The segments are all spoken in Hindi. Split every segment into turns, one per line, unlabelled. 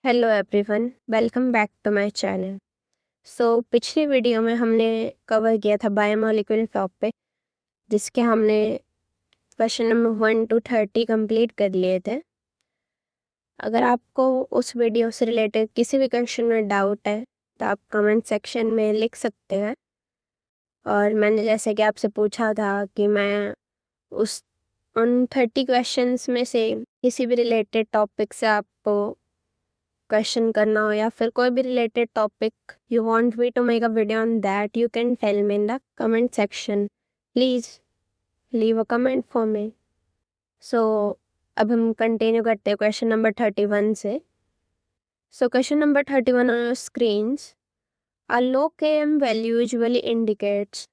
Hello everyone, welcome back to my channel. पिछली वीडियो में हमने कवर किया था बायोमोलिक्यूलर टॉपिक, जिसके हमने क्वेश्चन नंबर 1 to 30 कंप्लीट कर लिए थे। अगर आपको उस वीडियो से रिलेटेड किसी भी क्वेश्चन में डाउट है तो आप कमेंट सेक्शन में लिख सकते हैं। और मैंने जैसे कि आपसे पूछा था कि मैं उन 30 क्वेश्चंस में से किसी भी रिलेटेड टॉपिक से आपको क्वेश्चन करना हो या फिर कोई भी related topic you want me to make a video on that, you can tell me in the comment section. Please leave a comment for me. So अब हम कंटिन्यू करते हैं क्वेश्चन नंबर 31 से। Question number 31 on your screens. A low Km value usually indicates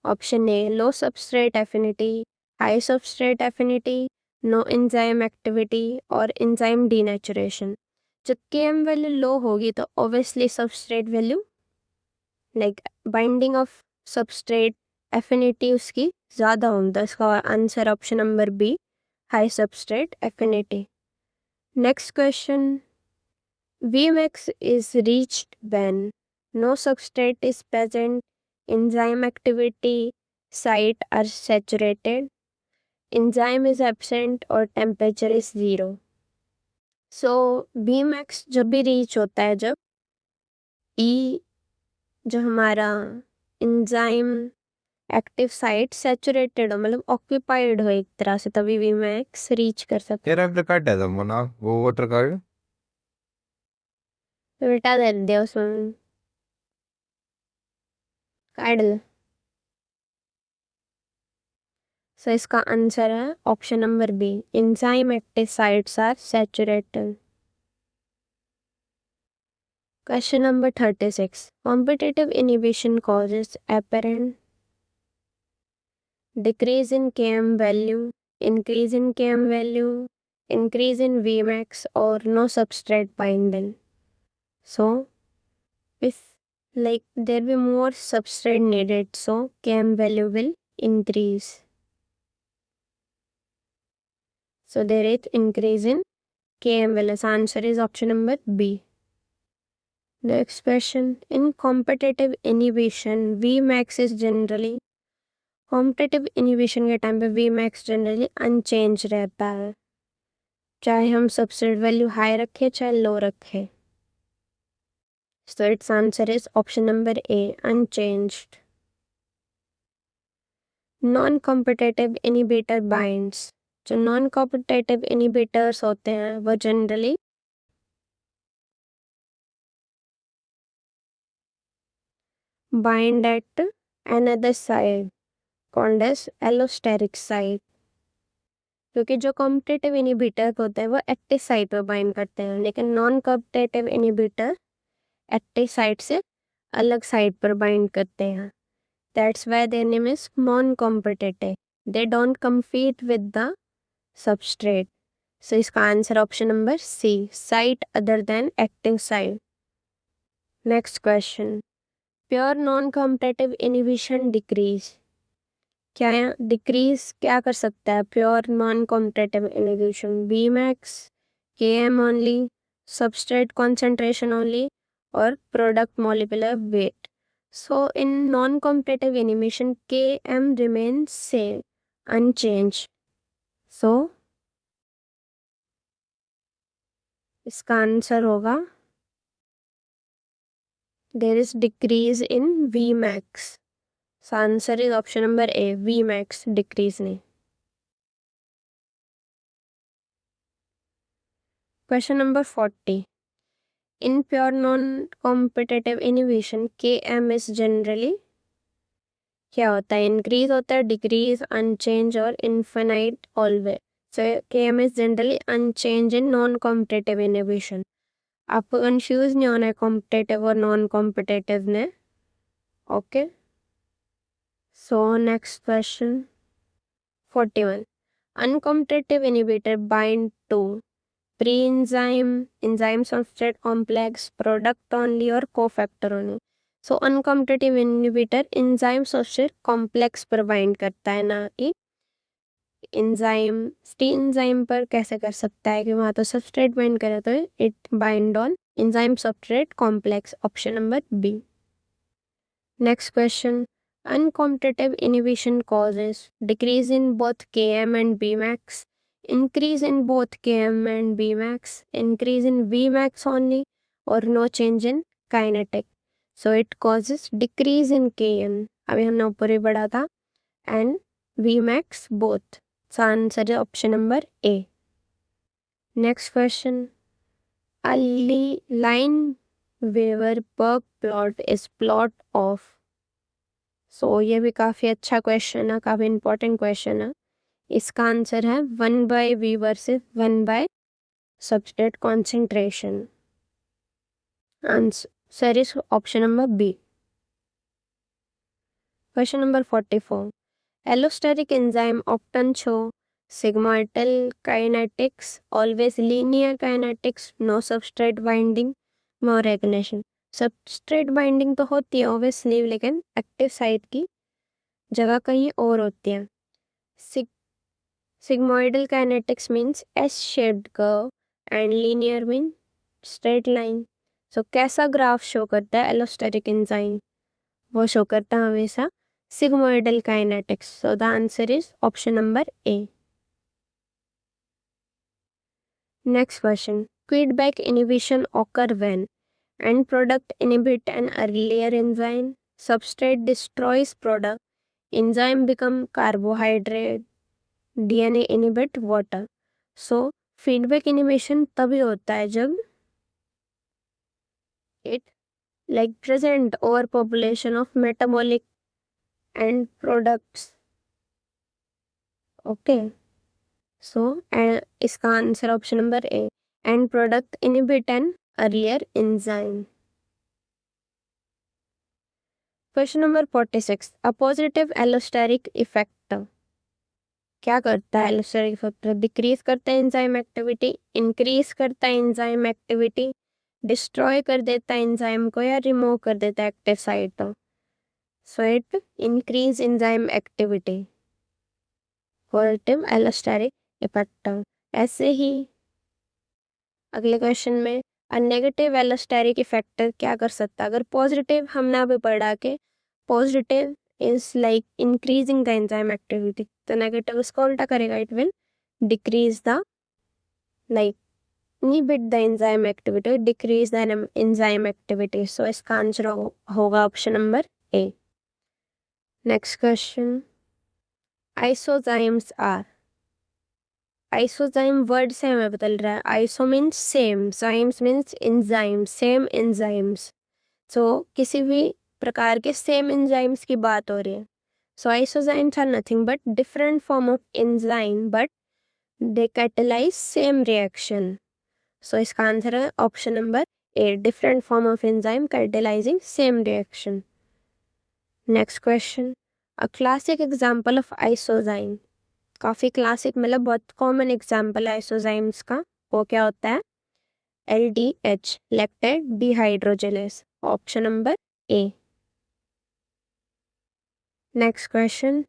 option A, low substrate affinity, high substrate affinity, no enzyme activity और enzyme denaturation। जब Km वैल्यू लो होगी तो obviously substrate value like binding of substrate affinity उसकी ज़्यादा होता है। इसका answer option number B, high substrate affinity. Next question, Vmax is reached when no substrate is present, enzyme activity site are saturated, enzyme is absent और temperature is 0। Vmax जब भी रीच होता है जब E जो हमारा एंजाइम एक्टिव साइट सैचुरेटेड हो, मतलब ऑक्यूपाइड हो एक तरह से, तभी Vmax रीच कर सकते
तेरा कार्ड है ना वो वोटर कार्ड।
तो बेटा दे दिया उसमें काट दे। इसका आंसर है option number B, enzyme active sites are saturated. Question number 36, competitive inhibition causes apparent decrease in Km value, increase in Km value, increase in Vmax or no substrate binding। If like there will be more substrate needed, so Km value will increase. So there is increase in Km value. So answer is option number B. Next question, in competitive inhibition Vmax is generally, competitive inhibition के टाइम पे Vmax जनरली अनचेंज रहता है, चाहे हम सबस्ट्रेट वैल्यू हाई रखें चाहे लो रखें। So its answer is option number A, unchanged. Non-competitive inhibitor binds, जो नॉन कॉम्पिटिटिव इनहिबिटर्स होते हैं वो generally bind at another side called as allosteric site, क्योंकि जो कॉम्पिटिटिव इनहिबिटर होते हैं वो एक्टिव साइट पर बाइंड करते हैं, लेकिन non competitive inhibitor active site से अलग साइट पर बाइंड करते हैं। That's why their name is non competitive, they don't compete with the substrate. So इसका answer option number C, site other than active site. Next question, pure non competitive inhibition decrease, क्या डिक्रीज क्या कर सकता है pure non competitive inhibition? Vmax, Km only, substrate concentration only और product molecular weight. So in non competitive inhibition Km remains same, unchanged. So इसका आंसर होगा there is decrease in Vmax। So answer is option number A, Vmax decrease नहीं। Question number 40, in pure non-competitive inhibition Km is generally क्या होता है? इंक्रीज होता है, डिक्रीज, अनचेंज और infinite always. So Km is generally unchanged in non-competitive inhibition। आपको कंफ्यूज नहीं होना है कॉम्पिटेटिव और नॉन कॉम्पिटेटिव में। Okay, so next question 41, uncompetitive inhibitor bind to pre-enzyme, enzyme substrate complex, product only और cofactor only। So uncompetitive inhibitor enzyme substrate complex पर बाइंड करता है, ना कि एंजाइम टी एंजाइम पर कैसे कर सकता है कि वहाँ तो सबस्ट्रेट बाइंड करे, तो it bind on enzyme substrate complex, option number B. Next question, uncompetitive inhibition causes decrease in both Km and Bmax, increase in both Km and Bmax, increase in Vmax only, or no change in kinetic. So it causes decrease in Km, अभी हमने ऊपर ही पढ़ा था, and Vmax both. So answer is option number A. Next question, a Lineweaver-Burk plot is plot of, सो ये भी काफ़ी अच्छा क्वेश्चन है, काफ़ी इंपॉर्टेंट क्वेश्चन है। इसका आंसर है 1/V versus 1/, substrate concentration. Answer is option number B. Question number 44, allosteric enzyme often show sigmoidal kinetics, always linear kinetics, no substrate binding, no regeneration. Substrate binding तो होती है ऑब्वियसली, लेकिन एक्टिव साइट की जगह कहीं और होती है। Sigmoidal kinetics means S-shaped curve and linear mean straight line. So कैसा ग्राफ शो करता है एलोस्टेरिक एंजाइम? वो शो करता है हमेशा sigmoidal kinetics. So the answer is option number A. Next question, feedback inhibition occur when end product inhibit an earlier enzyme, substrate destroys product, enzyme become carbohydrate, DNA inhibit water. So feedback inhibition तभी होता है जब it like present overpopulation of metabolic end products. Okay, so इसका answer option number A, end product inhibit an earlier enzyme. Question number 46, a positive allosteric effect क्या करता है? एलोस्टेरिक इफेक्ट डिक्रीज करता है एंजाइम एक्टिविटी, इंक्रीज करता है एंजाइम एक्टिविटी, डिस्ट्रॉय कर देता है एंजाइम को, या रिमूव कर देता है active site. So it increase enzyme activity, positive allosteric effect. ऐसे ही अगले क्वेश्चन में नेगेटिव एलोस्टेरिक इफेक्ट क्या कर सकता है? अगर पॉजिटिव हमने अभी पढ़ा के positive is like increasing the enzyme activity, तो नेगेटिव उसको उल्टा करेगा, it will decrease the like inhibit the enzyme activity, decrease the enzyme activity. So इसका आंसर होगा option number A. Next question, isozymes are, isozyme word से हमें बदल रहा है, iso means same, zymes means enzyme, same enzymes. So किसी भी प्रकार के सेम एंजाइम्स की बात हो रही है। So isozymes are nothing but different form of enzyme, but they catalyse same reaction. So इसका आंसर है option number A, different form of enzyme catalysing same reaction. Next question, a classic example of isozyme, काफ़ी क्लासिक मतलब बहुत कॉमन एग्जांपल है आइसोजाइम्स का, वो क्या होता है? LDH, lactate dehydrogenase, option number A. Next question,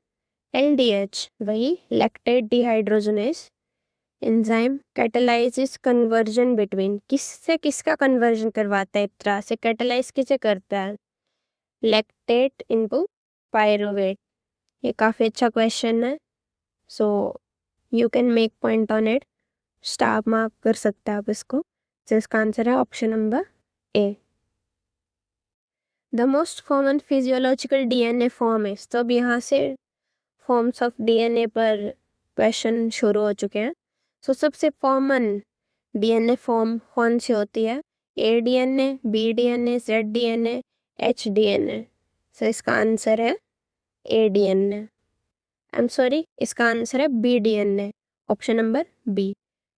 LDH वही lactate dehydrogenase enzyme catalyses conversion between, किससे किसका कन्वर्जन करवाता है? एक तरह से कैटलाइज किसे करता है? Lactate into pyruvate. ये काफ़ी अच्छा क्वेश्चन है, so you can make point on it, star mark कर सकते हैं आप इसको। तो इसका आंसर है option number A. The most common physiological DNA form है, तो अब यहाँ से फॉर्म्स ऑफ DNA पर क्वेश्चन शुरू हो चुके हैं। सो सबसे कॉमन DNA फॉर्म कौन सी होती है? ADNA, BDNA, ZDNA, HDNA। सो इसका आंसर है ADNA, आई एम सॉरी, इसका आंसर है BDNA, option number B.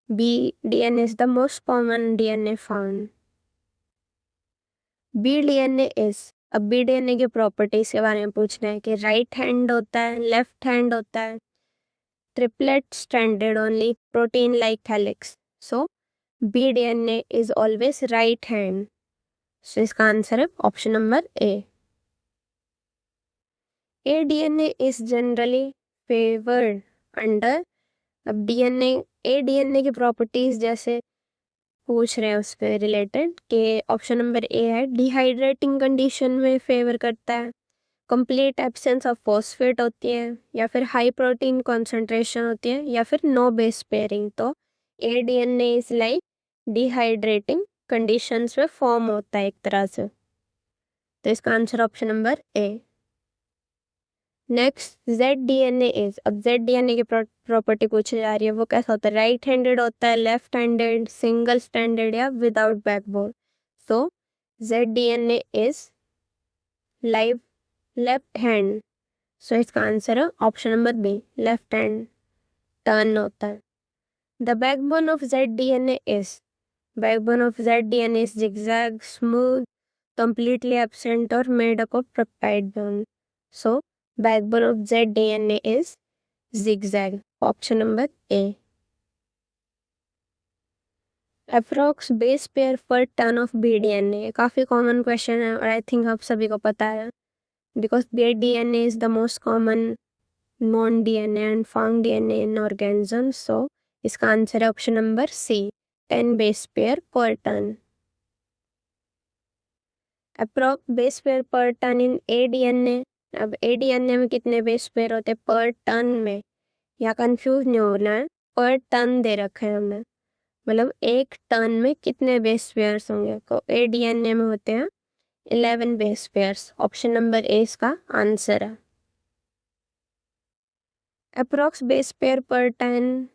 BDNA is the most common DNA found. BDNA is, अब BDNA की प्रॉपर्टीज के बारे में पूछना है कि राइट हैंड होता है, लेफ्ट हैंड होता है, triplet stranded only, protein like helix. So BDNA is always right hand. So इसका आंसर है option number A. ADNA is generally favored under अब डीएनए डीएनए की प्रॉपर्टीज जैसे पूछ रहे हैं उस पर रिलेटेड कि ऑप्शन नंबर ए है डिहाइड्रेटिंग कंडीशन में फेवर करता है, कंप्लीट एब्सेंस ऑफ फॉस्फेट होती है, या फिर हाई प्रोटीन कॉन्सेंट्रेशन होती है, या फिर नो बेस पेयरिंग। तो A DNA is like dehydrating conditions में फॉर्म होता है एक तरह से। तो इसका answer option number A. Next Z DNA is, अब जेड डीएनए की प्रॉपर्टी पूछी जा रही है, वो कैसा होता है, राइट हैंडेड होता है, लेफ्ट हैंडेड, सिंगल स्टैंडर्ड या without backbone. So Z DNA is live left hand. So इसका आंसर है option number B, left hand turn होता है। The backbone of Z DNA is, backbone of Z DNA is zigzag, smooth, completely absent or made up of peptide bond. So backbone of zDNA is zigzag. Option number A. Approx base pair per ton of bDNA काफी कॉमन क्वेश्चन है और आई थिंक आप सभी को पता है because bDNA is the most common non DNA and found DNA in organisms. So इसका आंसर है ऑप्शन नंबर सी, 10 base pair per ton. Approx base pair per ton in ADNA, अब एडीएनए में कितने बेस पेयर होते हैं पर टन में, या कंफ्यूज नहीं होना है, पर टन दे रखे हैं हमने, मतलब एक टन में कितने बेस पेयर्स होंगे, तो एडीएनए में होते हैं 11 बेस पेयर्स। ऑप्शन नंबर ए इसका आंसर है। Approx base pair per ton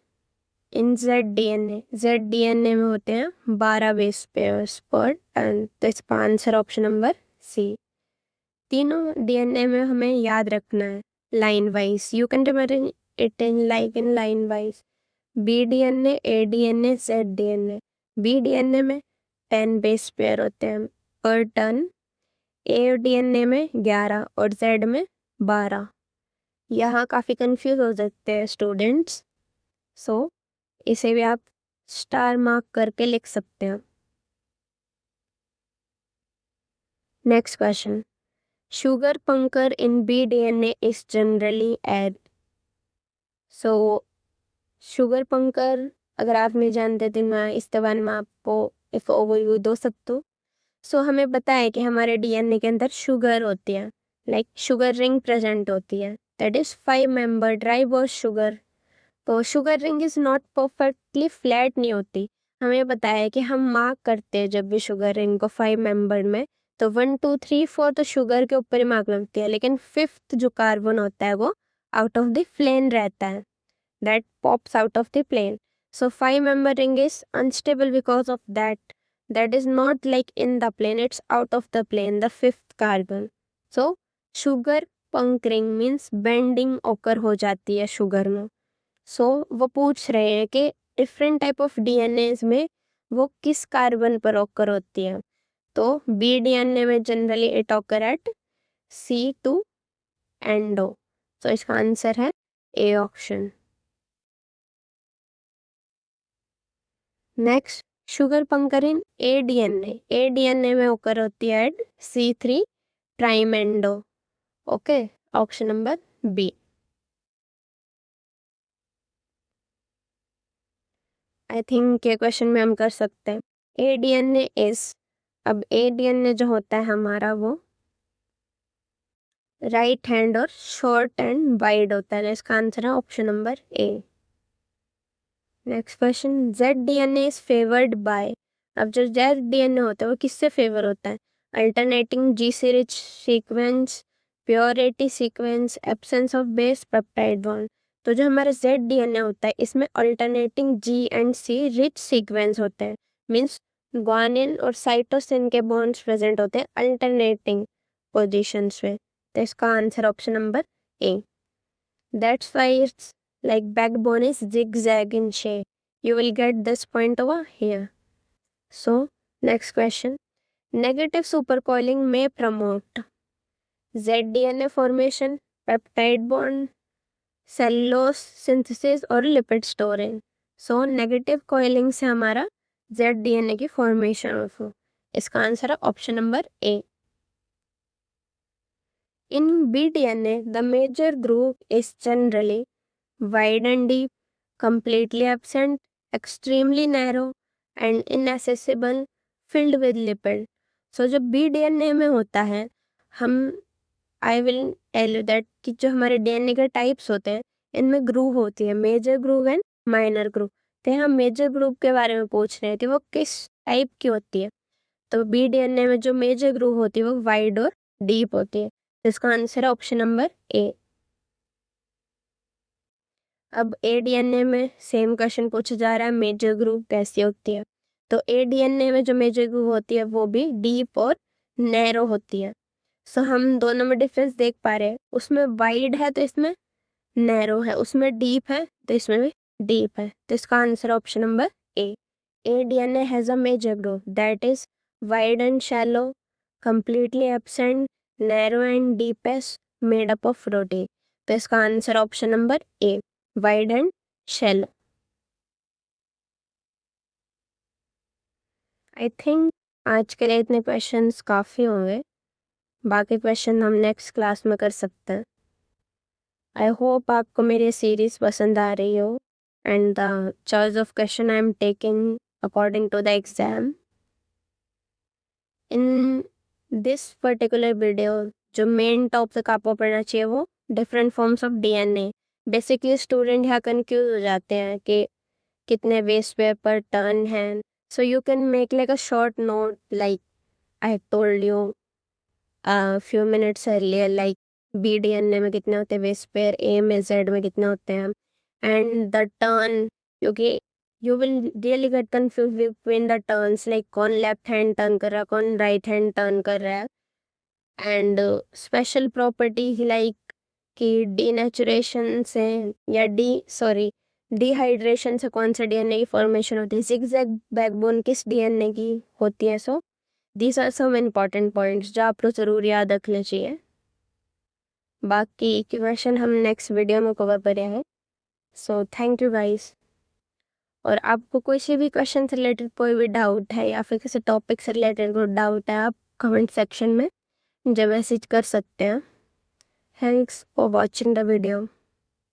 इन जेड डीएनए में होते हैं 12 बेस पेयर्स पर टन। तो इसका आंसर ऑप्शन नंबर सी। तीनों डीएनए में हमें याद रखना है line wise, you can remember it in line wise. B DNA, A DNA, Z DNA. B DNA में 10 बेस पेयर होते हैं पर टन, ए डीएनए में 11 और जेड में 12। यहाँ काफ़ी कंफ्यूज हो सकते हैं स्टूडेंट्स, सो इसे भी आप स्टार मार्क करके लिख सकते हैं। Next question, sugar puncture in bDNA is generally add. So sugar puncture अगर आप नहीं जानते तो मैं इस बारे में आपको एक ओवरव्यू दो सकता हूँ। सो हमें पता है कि हमारे डीएनए के अंदर शुगर होती है, लाइक शुगर रिंग प्रेजेंट होती है, that is 5 membered ribose sugar. तो sugar ring is not perfectly flat नहीं होती। हमें पता है कि हम मार्क करते हैं जब भी शुगर रिंग को 5 मेंबर में, तो 1 2 3 4 तो शुगर के ऊपर ही मार्क लगती है, लेकिन 5th जो कार्बन होता है वो आउट ऑफ द प्लेन रहता है, that pops out of the plane. So 5 member ring is unstable because of that is not like in the plane, it's out of the plane, the 5th carbon. So sugar puckering means bending occur हो जाती है शुगर में। सो वो पूछ रहे हैं कि डिफरेंट टाइप ऑफ डीएनए में वो किस कार्बन पर ओकर होती है। तो बी डीएनए में generally it occur at C2 endo. तो इसका आंसर है A option. Next, sugar pucker in A DNA में ओकर होती है at C3 prime endo. Okay, option number B. I think ये क्वेश्चन में हम कर सकते हैं। ए डीएनए इज, अब ए डीएनए जो होता है हमारा वो राइट हैंड और शॉर्ट एंड वाइड होता है, इसका आंसर है option number A. Next question, Z DNA is favoured by, अब जो जेड डीएनए होता है वो किससे फेवर होता है, alternating GC rich sequence, purity sequence, absence of base, peptide bond. तो जो हमारा जेड डीएनए होता है इसमें alternating G and C rich sequence होते हैं, मीन्स ग्वानिन और साइटोसिन के बॉन्ड्स प्रेजेंट होते हैं अल्टरनेटिंग पोजिशंस पे। तो इसका answer option number A. That's why it's like backbone is zigzag in shape. You will get this point over here. So next question, negative supercoiling may promote zDNA formation, peptide bond, cellulose synthesis और lipid storing. So negative coiling से हमारा zDNA की formation हो, इसका आंसर है option number A. In bDNA, the major group is generally wide and deep, completely absent, extremely narrow and inaccessible, filled with lipid. So जब बी डीएनए में होता है, हम I will tell you that कि जो हमारे डीएनए के टाइप्स होते हैं, इनमें ग्रुप होती है, major group and minor group. तो हम मेजर ग्रुप के बारे में पूछ रहे थे, वो किस टाइप की होती है। तो बी डीएनए में जो मेजर ग्रुप होती है वो वाइड और डीप होती है। तो इसका आंसर है ऑप्शन नंबर ए। अब ए डीएनए में सेम क्वेश्चन पूछा जा रहा है, मेजर ग्रुप कैसी होती है। तो ए डीएनए में जो मेजर ग्रुप होती है वो भी डीप और नैरो होती है। सो हम दोनों में डिफरेंस देख पा रहे हैं, उसमें वाइड है तो इसमें नैरो है, उसमें डीप है तो इसमें भी डीप है। तो इसका answer option number A. A DNA has a major group that is wide and shallow, completely absent, narrow and deepest, made up of protein. तो इसका answer option number A, wide and shell. I think आज के लिए इतने क्वेश्चंस काफ़ी होंगे, बाकी क्वेश्चन हम नेक्स्ट क्लास में कर सकते हैं। आई होप आपको मेरी सीरीज पसंद आ रही हो and the choice of question I am taking according to the exam. In this particular video जो मेन टॉपिक आपको पढ़ना चाहिए वो different forms of DNA. Basically student यहाँ कंफ्यूज हो जाते हैं कि कितने बेस पेयर पर टर्न है। So you can make like a short note like I told you few minutes earlier, like B DNA में कितने होते हैं बेस पेयर, ए में जेड में कितने होते हैं, एंड द टर्न, क्योंकि you will really get confused between the turns, like कौन लेफ्ट हैंड टर्न कर रहा है, कौन राइट हैंड टर्न कर रहा है, एंड स्पेशल प्रॉपर्टी लाइक कि डीनेचुरेशन से या डिहाइड्रेशन से कौन सा डीएनए की फॉर्मेशन होती है, जिगजैग बैकबोन किस डीएनए की होती है। So these are some important points जो आपको ज़रूर याद रखने चाहिए। बाकी क्वेश्चन हम नेक्स्ट वीडियो में कवर करें हैं। So thank you guys. और आपको कोई से भी क्वेश्चन से रिलेटेड कोई भी डाउट है या फिर किसी टॉपिक से रिलेटेड कोई डाउट है, आप कमेंट सेक्शन में मुझे मैसेज कर सकते हैं। Thanks for watching the video.